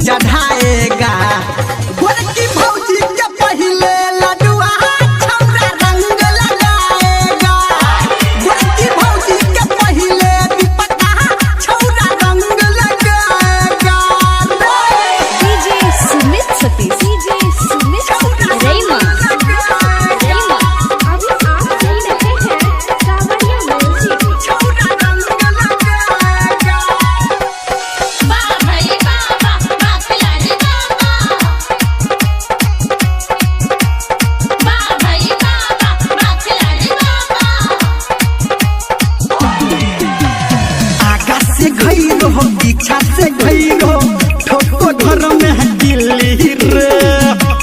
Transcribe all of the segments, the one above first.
चढ़ाएगा। गोरकी भौजी के पहले लडुआ छौरा रंग लगाएगा। गोरकी भौजी के पहले दीपका छौरा रंग लगाएगा। डीजे सुमित सतीश, डीजे सुमित रेमा रेमा। अभी आप सुन रहे हैं कावड़िया म्यूजिक। छौरा रंग लगाएगा। वाह भाई वाह वाह वाह खिलाड़ी वाह वाह। वाह भाई वाह वाह वाह खिलाड़ी वाह वाह। आगा से घैरो पीछा से घैरो ठोको घर में है गिल्ली रे।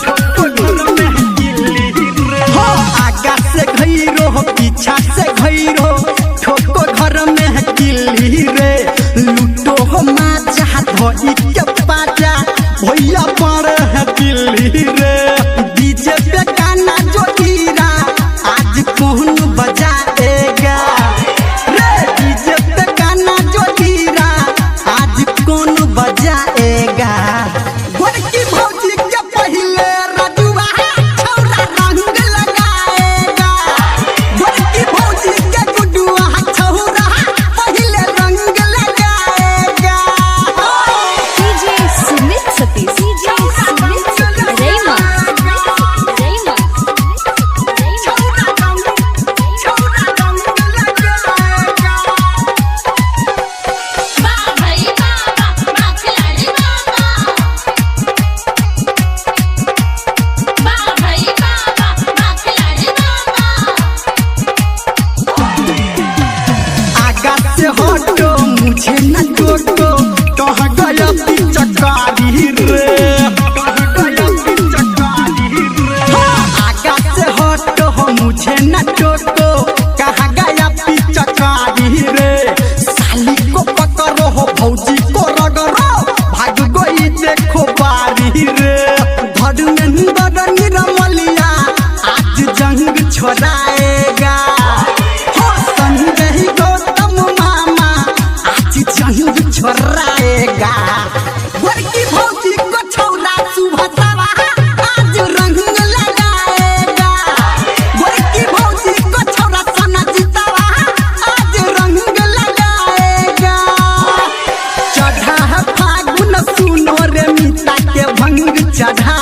ठोको घर में है गिल्ली रे। हो आगा से घैरो पीछा से घैरो ठोको घर में है गिल्ली रे। लूटो हो माचा धोई के पाचा भैया पर है दिल्ली रे। डीजे पे गाना जो हीरा आज कौन बजाएगा रे। डीजे पे गाना जो हीरा आज कौन बजाएगा। गोरकी भौजी के पहले रजुआ छौरा रंग लगाएगा। गोरकी भौजी के गुडुआ छौरा पहले रंग लगाएगा। डीजे सुमित सतीश, डीजे सुमित रेमा रेमा। छौरा रंग लगाएगा। वाह भाई वाह वाह वाह खिलाड़ी वाह वाह। वाह भाई वाह वाह वाह खिलाड़ी वाह वाह। आगा से हटो मुझे न टोको कह गया पिचकारी रे। कह गया पिचकारी रे। आगा से हटो मुझे न टोको कहा गया पिचकारी रे। साली को पकड़ो हो भौजी को रगड़ो भाग गई देखो बारी रे। धर्मेंद्र निरमलिया आज जंग छोड़ाएगा। हो संजय गौतम मामा आज जंग छोड़ाएगा। गोरकी भौजी को छौरा सुभद्रा आज रंग लगाएगा। गोरकी भौजी को छौरा सनजीतवा आज रंग लगाएगा। चढ़ा फागुन सुनो रे मीता के भंग चढ़ा